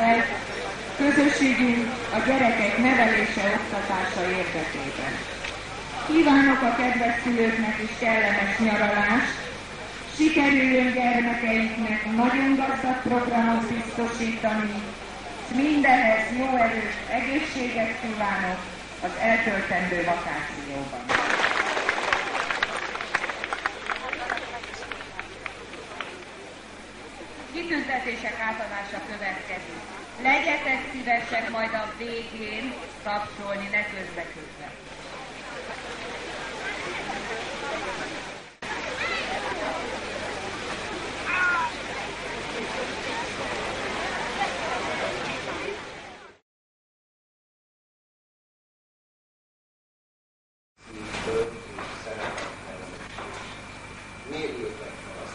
fel közösségünk a gyerekek nevelése, oktatása érdekében. Kívánok a kedves szülőknek is kellemes nyaralást, sikerüljön gyermekeinknek nagyon gazdag programot biztosítani, és mindehez jó erőt, egészséget kívánok az eltöltendő vakációban. Kitüntetések átadása következik. Legyetek szívesek majd a végén tapsolni, ne közbe-közbe. Mérjétek fel az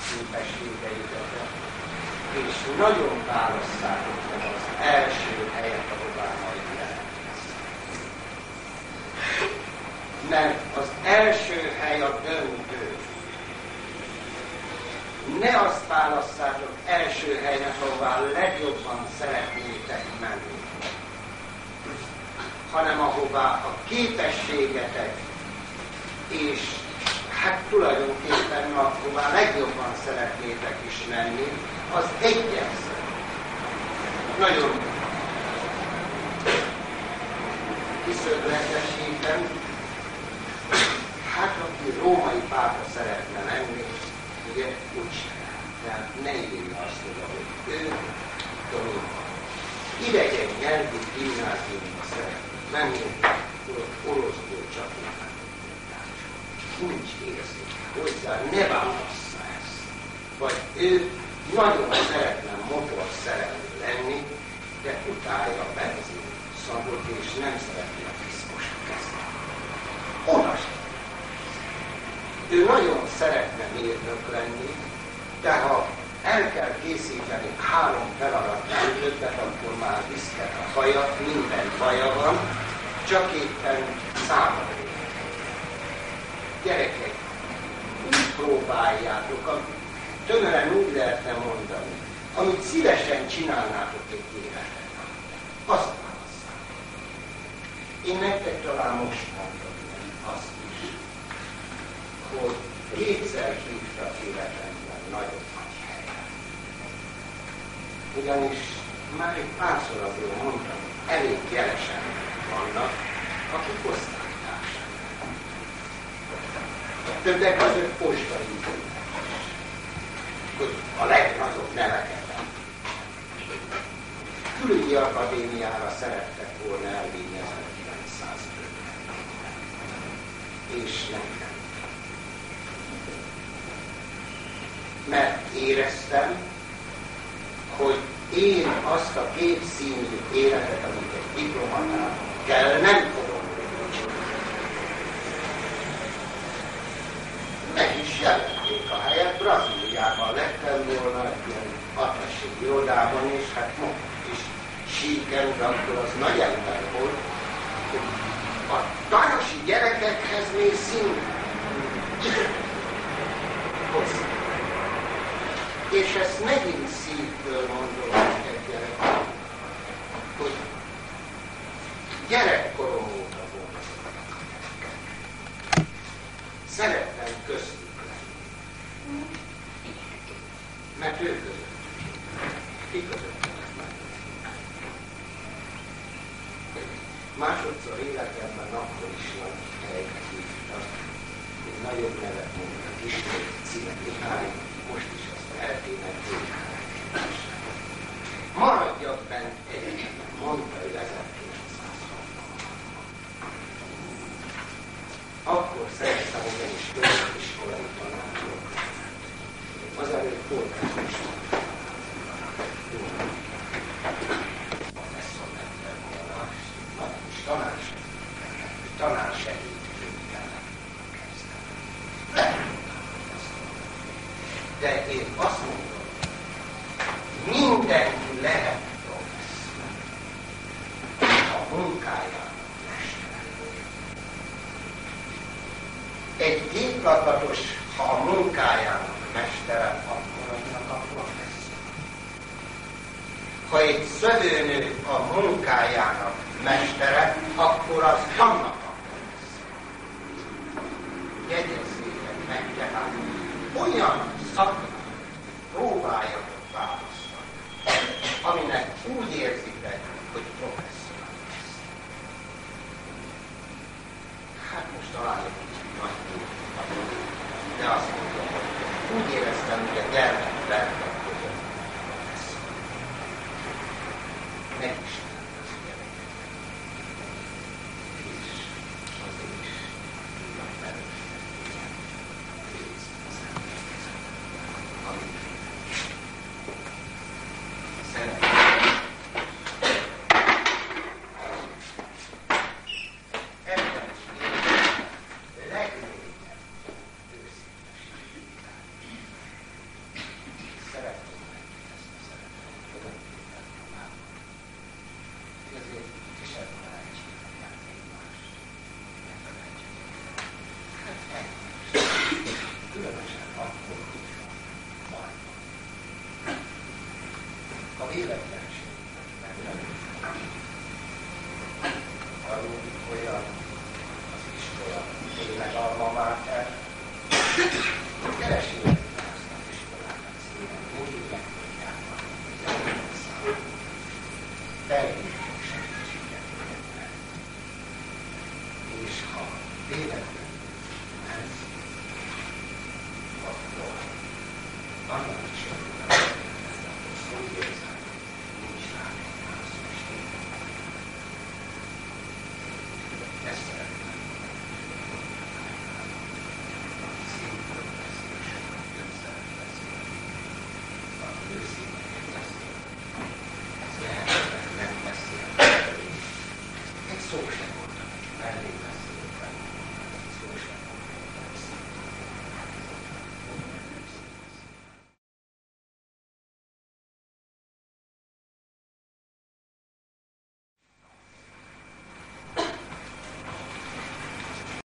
képességeiket, és nagyon válasszátok meg az első helyet, ahová majd jelentkezik. Mert az első hely a döntő. Ne azt válasszátok első helynek, ahová legjobban szeretnétek menni, hanem ahová a képességetek és hát tulajdonképpen ahová legjobban szeretnétek is menni, az egyező. Nagyon kiszögletesítem, hát aki római pápa szeretne lenni, ugye úgy sem. Tehát ne írja azt oda, hogy ő Dominika. Idegen nyelvű gimnáziumba szeretne menni, oroszból csatlakozni. Nincs érzéke hozzá, ne válassza ezt. Vagy ő nagyon szeretne motorszerelő lenni, de utálja a benzin szagot, és nem szeretne a piszkos kezni. Oda sem. Ő nagyon szeretne mérnök lenni, de ha el kell készíteni 3 feladatnál többet, akkor már viszket a haja, minden baja van, csak éppen számolni. Gyerekek, úgy próbáljátok, tömören úgy lehetne mondani, amit szívesen csinálnátok egy életben. Azt választjátok. Én nektek talán most mondom azt is, hogy kétszer hívtak életemben nagyon nagy helyre. Ugyanis már egy párszor azért mondtam, elég jelesen vannak, akik osztálytársak. Többek között postai időnek, hogy a legnagyobb neveket. Külügyi akadémiára szerettek volna elvinni 1950-ben. És nem. Mert éreztem, hogy én azt a kétszínű életet, amit egy diplomatának kell, nem tudom. Meg is jelenték a helyet, Brazíliában lettem volna egy ilyen atességi irodában, és hát most is síken, akkor az nagy ember volt, hogy a tajasi gyerekekhez még színűen hozzá. És ezt megint szívből mondom nektek, gyerekek, hogy gyerekkorom óta volt. Szerettem köztük lenni. Mert ő között. Ki között meg. Másodszor életemben akkor is nagy helyre hívtak. Még nagyobb nevet mondtak is, hogy Színe Mihály, most is azt eltének Mihály. Maradjak bent egyetemen, mondta ő 1960-ban. Akkor szerettem ugyanis középiskolai tanácsok. Azelőtt polgármester professzor lettem volna, nagyon is tanársegítőt kellett kezdeni. De én azt mondom, mindenki lehet professzor, a munkájának mestere. Egy géplakatos, ha a munkájának mestere, akkor annak a professzor. Ha egy szövőnő a munkájának mestere, akkor az annak a lesz. Jegyezzétek meg tehát, olyan szakmát próbáljatok választani, aminek úgy érzitek, hogy professzionál lesz. Hát most találjuk nagy túl, de azt mondom, hogy úgy éreztem, hogy a gyermekvertek között professzionál. Meg is az gyereket. És azért is tudnak belőle. Rész az emlékezet. Amit szeretném. Ebben legnagyobb őszinteség. Szeretném meg ezt a szeretetet. Ezért kisebb felejtségek egymást. Ne felejtsék. Hát egymást. Különösen akkor, hogyha bajban. A véletlenség nem arról olyan az iskola tényleg alma máter. Keresi egymást az iskolának szépen, úgy megmondjának, hogy az szám. Elérjük segítséget önöknek. És ha véletlenül ez, akkor annak is